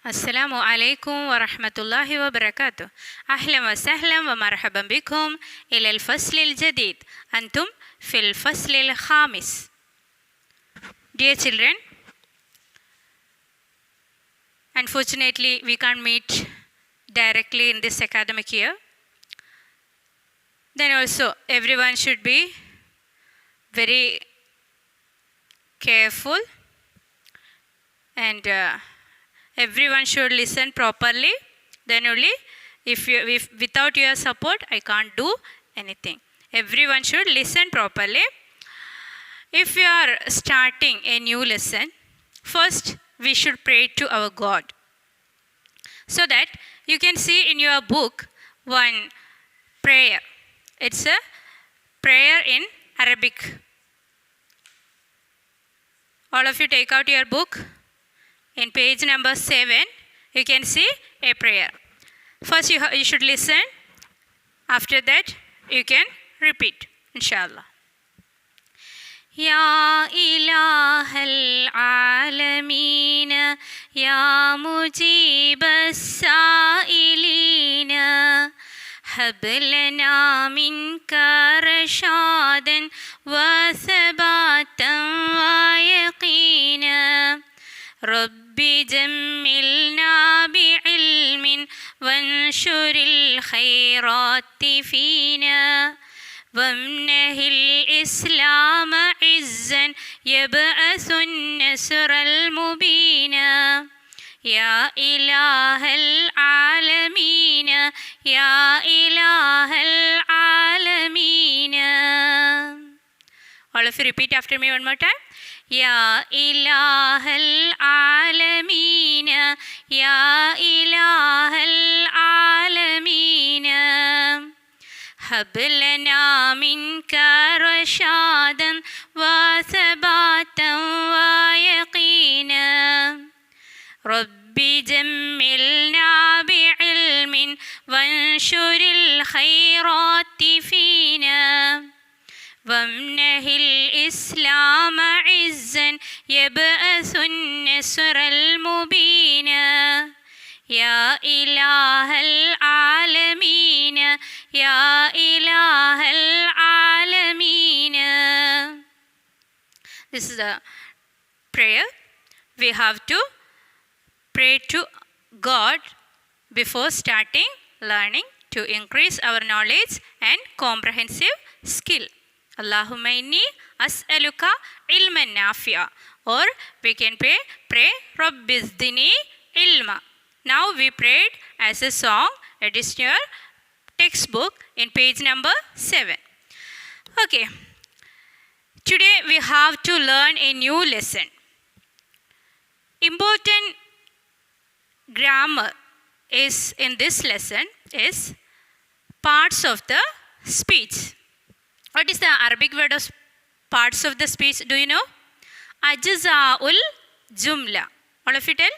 السلام عليكم ورحمة الله وبركاته. أهلا وسهلا ومرحبا بكم إلى الفصل الجديد. أنتم في الفصل الخامس. Dear children, unfortunately we can't meet directly in this academic year. Then also everyone should be very careful and everyone should listen properly. Then only if without your support I can't do anything. Everyone should listen properly. If we are starting a new lesson, first we should pray to our God. So that you can see in your book one prayer. It's a prayer in Arabic. All of you take out your book. In page number 7, you can see a prayer. First you should listen. After that, you can repeat, inshallah. Ya ilahal alameen, ya mujib as-sa'ilin, hab lana minka rashadan wa thabatan wa yaqina. ربي جملنا بعلم وانشر الخيرات فينا وامنه الإسلام عزا يبعث النصر المبين يا إله العالمين يا إله العالمين. All of you repeat after me one more time. يا إله العالمين يا إله العالمين هب لنا منك رشادا وثباتا ويقينا ربي جملنا بعلم وانشر الخيرات فينا وامنه الإسلام عزا يبعث النصر المبين يا إله العالمين يا إله العالمين. This is the prayer. We have to pray to God before starting learning to increase our knowledge and comprehensive skill. Allahumma inni as'aluka ilman nafi'a, or we can pray Rabbi zdini ilma. Now we prayed as a song. It is your textbook in page number 7. Okay, today we have to learn a new lesson. Important grammar is in this lesson is parts of the speech. What is the Arabic word of parts of the speech? Do you know? Ajza'ul jumla. All of you tell.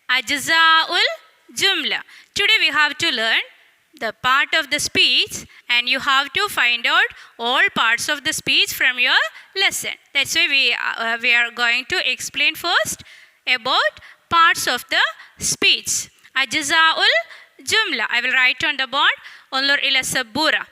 Ajza'ul jumla. Today we have to learn the part of the speech and you have to find out all parts of the speech from your lesson. That's why we are going to explain first about parts of the speech. Ajza'ul jumla. I will write on the board. Unzur ila sabura.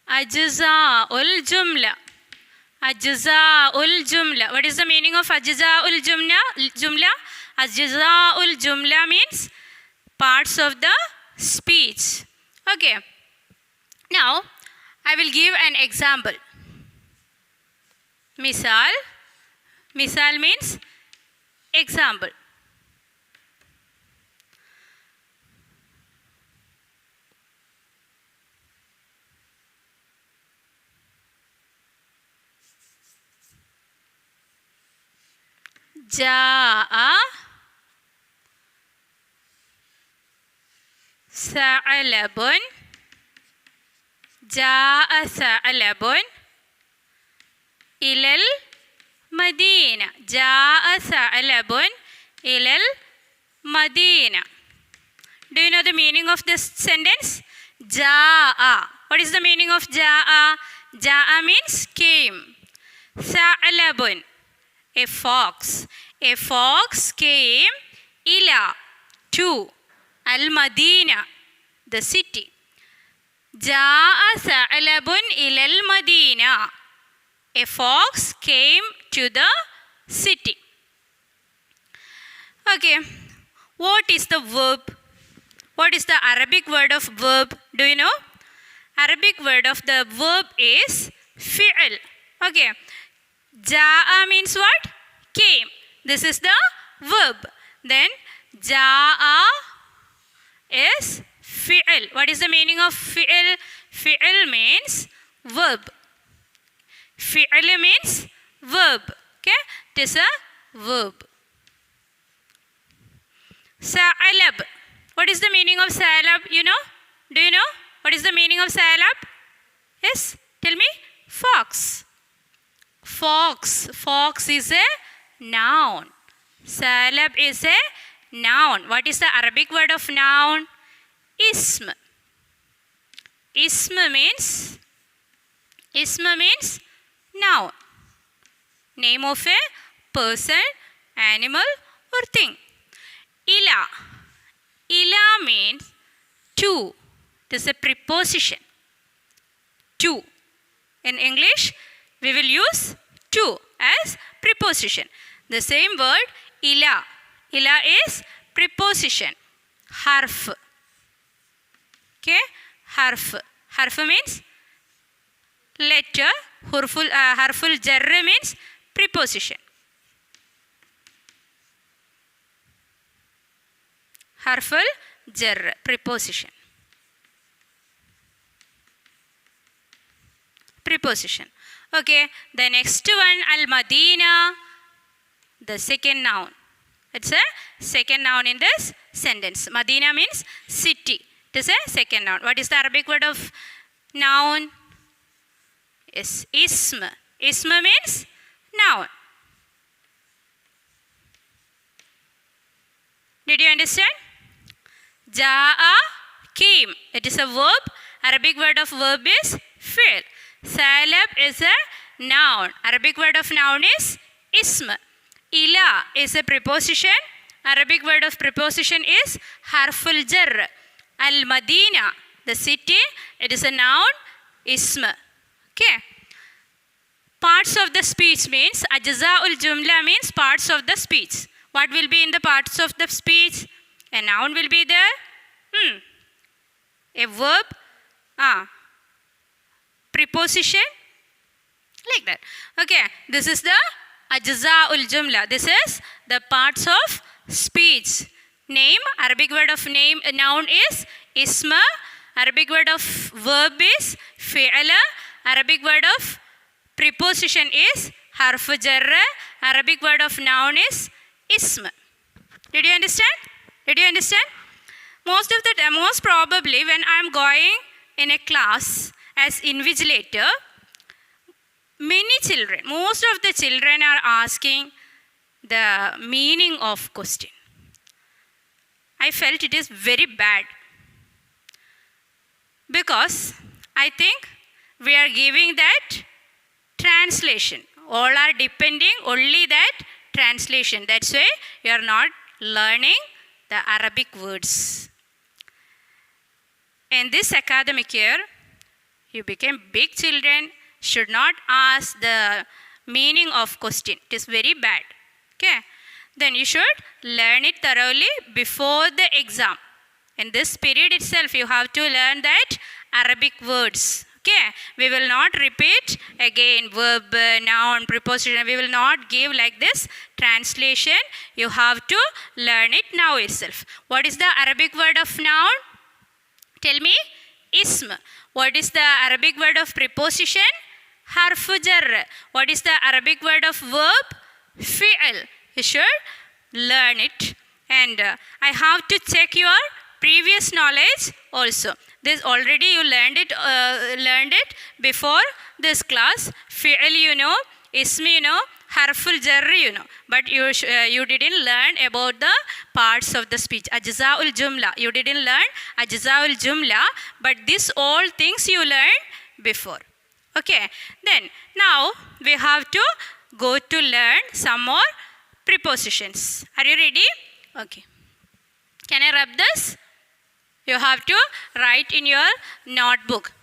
أجزاء الجملة. أجزاء الجملة. What is the meaning of أجزاء الجملة? أجزاء الجملة means parts of the speech. Okay. Now I will give an example. Misal means example. Jaa sa'alabun. Jaa sa'alabun ilal Madina. Jaa sa'alabun ilal Madina. Do you know the meaning of this sentence? Ja'a. What is the meaning of ja'a? Ja'a means came. Sa'labun, a fox. A fox came ila, to, al-Madina, the city. Ja'a sa'labun ila al-Madina. A fox came to the city. Okay, what is the verb? What is the Arabic word of verb? Do you know? Arabic word of the verb is fi'l. Okay, ja'a means what? Came. This is the verb. Then ja'a is fi'l. What is the meaning of fi'l? Fi'l means verb. Fi'l means verb. Okay, it is a verb. Sa'alab. What is the meaning of sa'alab? You know? Do you know? What is the meaning of sa'alab? Yes, tell me. Fox. Fox. Fox is a noun. Sa'alab is a noun. What is the Arabic word of noun? Ism. Ism means noun. Name of a person, animal or thing. Ila. Ila means to. It is a preposition. To. In English, we will use to as preposition. The same word, ila. Ila is preposition. Harf. Okay? Harf. Harf means letter. Harful jarr means preposition. Harful jarr, preposition. Preposition. Okay, the next one, al-Madina, the second noun. It's a second noun in this sentence. Madina means city. It is a second noun. What is the Arabic word of noun? Yes, ism. Ism means noun. Did you understand? Ja'a, came. It is a verb. Arabic word of verb is fi'l. Salab is a noun. Arabic word of noun is ism. Ila is a preposition. Arabic word of preposition is harful jar. Al-Madina, the city, it is a noun, ism. Okay. Parts of the speech means, ajza'ul jumla means parts of the speech. What will be in the parts of the speech? A noun will be there. A verb. Preposition. Like that. Okay. This is the ajza'ul jumla. This is the parts of speech. Name. Arabic word of name. Noun is isma. Arabic word of verb is fi'ala. Arabic word of preposition is harf jarra. Arabic word of noun is ism. Did you understand? Did you understand? Most probably when I am going in a class as invigilator, most of the children are asking the meaning of question. I felt it is very bad because I think we are giving that translation. All are depending only that translation. That's why you are not learning the Arabic words. In this academic year, you became big children, should not ask the meaning of question. It is very bad. Okay? Then you should learn it thoroughly before the exam. In this period itself, you have to learn that Arabic words. Okay? We will not repeat again verb, noun, preposition. We will not give like this translation. You have to learn it now itself. What is the Arabic word of noun? Tell me. Ism. What is the Arabic word of preposition? Harfu jar. What is the Arabic word of verb? Fi'l. You should learn it. And I have to check your previous knowledge also. This already you learned it before this class. Fi'l you know, ism you know, harful jar, you know, but you didn't learn about the parts of the speech. Ajza'ul jumla, you didn't learn ajza'ul jumla, but this all things you learned before. Okay, then now we have to go to learn some more prepositions. Are you ready? Okay, can I rub this? You have to write in your notebook.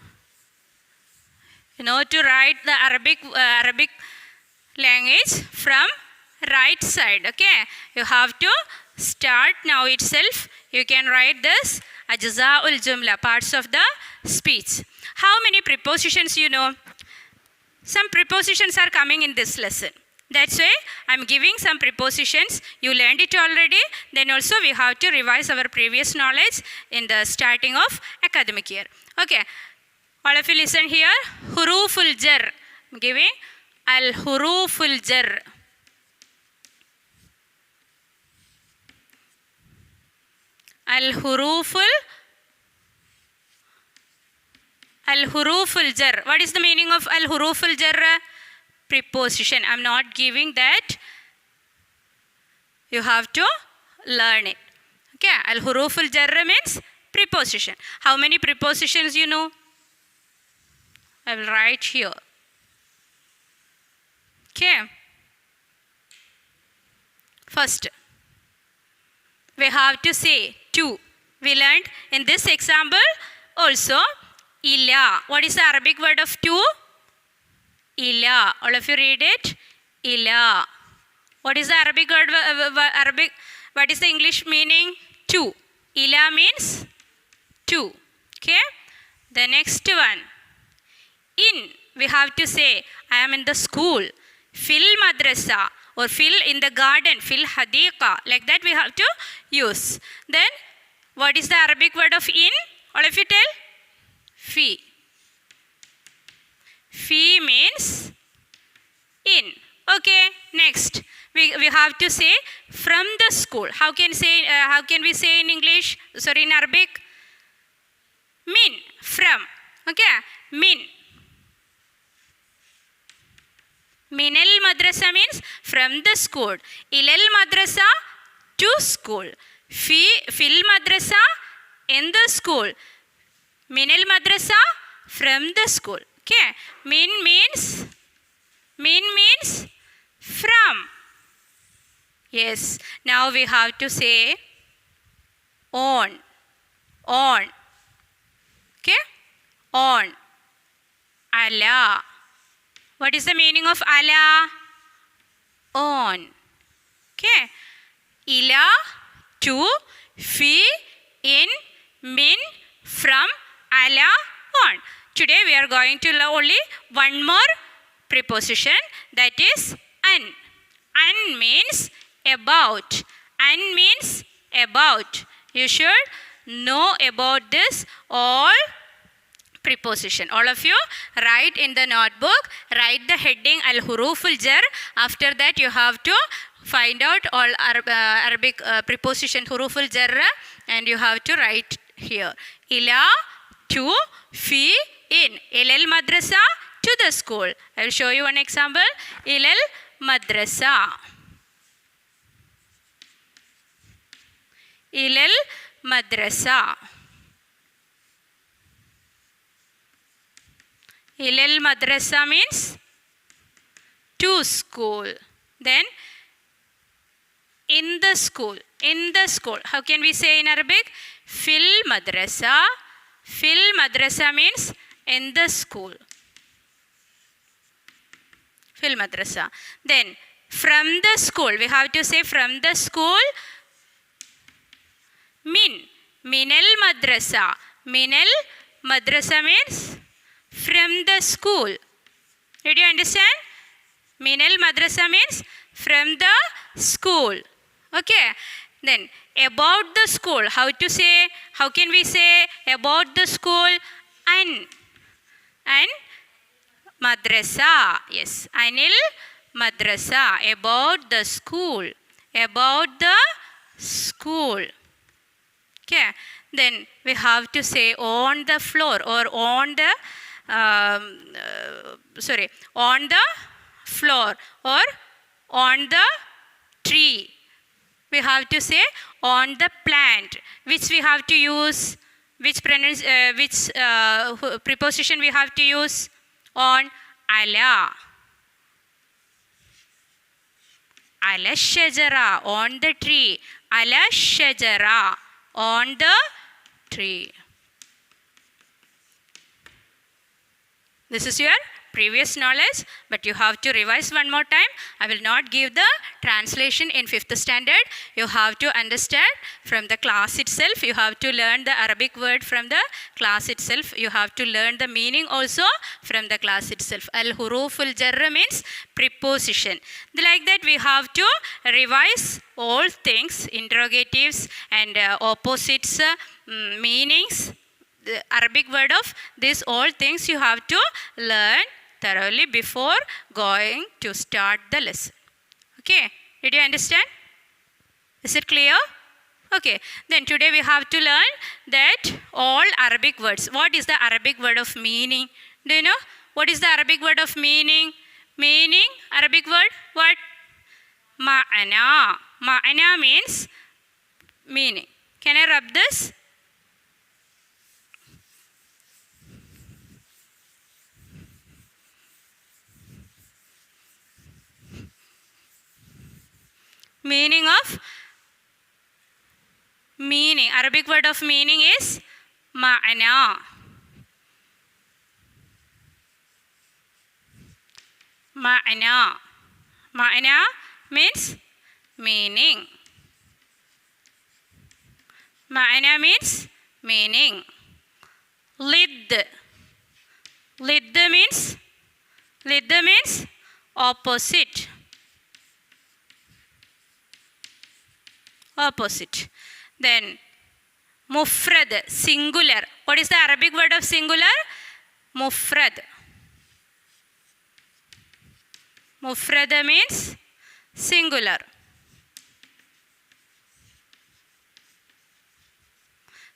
You know to write the Arabic language from right side. Okay, you have to start now itself. You can write this ajza'ul jumla, parts of the speech. How many prepositions you know? Some prepositions are coming in this lesson. That's why I'm giving some prepositions. You learned it already. Then also we have to revise our previous knowledge in the starting of academic year. Okay, all of you listen here. Huruful jar. I'm giving al-huruful jar. Al-huruful jar. What is the meaning of al-huruful jar? Preposition. I'm not giving that. You have to learn it. Okay, al-huruful jar means preposition. How many prepositions you know? I will write here. Okay. First, we have to say two. We learned in this example also ila. What is the Arabic word of two? Ila. All of you read it. Ila. What is the Arabic word? What is the English meaning? Two. Ila means two. Okay. The next one. In. We have to say I am in the school. Fil madrasa. Or fil in the garden. Fil hadiqa. Like that we have to use. Then what is the Arabic word of in? All of you tell. Fi. Fi means in. Okay, next we have to say from the school. How can we say in English? Sorry, in Arabic. Min, from. Okay, min. Minal madrasa means from the school. Ilal madrasa, to school. Fil madrasa, in the school. Minal madrasa, from the school. Okay, min means from. Yes, now we have to say on. Okay, on. Ala. What is the meaning of ala? On. Okay, ila, to, fi, in, min, from, ala, on. Today we are going to learn only one more preposition, that is an. An means about. An means about. You should know about this all preposition. All of you write in the notebook, write the heading al-huruful jar. After that you have to find out all Arabic preposition huruful jar and you have to write here. Ila, to, fi, in. Ilal madrasa, to the school. I will show you one example. Ilal madrasa. Ilal madrasa. Ilal madrasa means to school. Then in the school. In the school. How can we say in Arabic? Fil madrasa. Fil madrasa means in the school. Fil madrasa. Then from the school. We have to say from the school. Min. Minal madrasa. Minal madrasa means from the school. Did you understand? Minal madrasa means from the school. Okay. Then about the school. How to say? How can we say about the school? An madrasa. Yes. Anil madrasa. About the school. About the school. Okay. Then we have to say on the floor or on the on the floor or on the tree. We have to say on the plant. Which we have to use? Which preposition we have to use? On ala. Ala shajara, on the tree. Ala shajara, on the tree. This is your previous knowledge, but you have to revise one more time. I will not give the translation in 5th standard. You have to understand from the class itself. You have to learn the Arabic word from the class itself. You have to learn the meaning also from the class itself. Al-huruful jarra means preposition. Like that, we have to revise all things, interrogatives and opposites, meanings, the Arabic word of these all things you have to learn thoroughly before going to start the lesson. Okay, did you understand? Is it clear? Okay, then today we have to learn that all Arabic words. What is the Arabic word of meaning? Do you know? What is the Arabic word of meaning? Meaning, Arabic word, what? Ma'ana. Ma'ana means meaning. Can I rub this? Meaning of meaning. Arabic word of meaning is ma'ana. Ma'ana. Ma'ana means meaning. Ma'ana means meaning. Lid. Lid means opposite. Opposite. Then mufrad, singular. What is the Arabic word of singular? Mufrad. Mufrad means singular.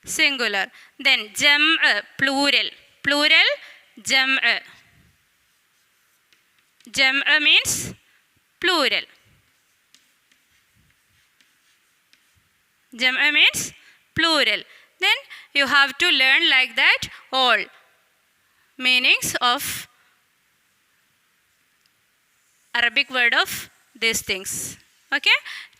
Singular. Then jam', plural. Plural, jam'. Jam' means plural. Jam'a means plural. Then you have to learn like that all meanings of Arabic word of these things. Okay?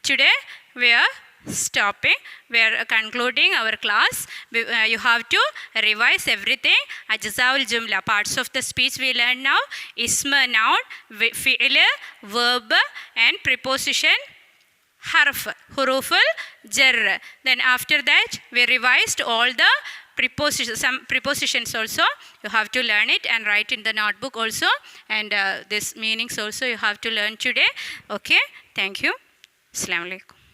Today we are stopping. We are concluding our class. You have to revise everything. Ajzaul jumla, parts of the speech we learn now. Isma, noun, fi'il, verb and preposition. Harf, huruful jar. Then after that, we revised all the prepositions, some prepositions also. You have to learn it and write in the notebook also. And this meanings also you have to learn today. Okay, thank you. Assalamu alaikum.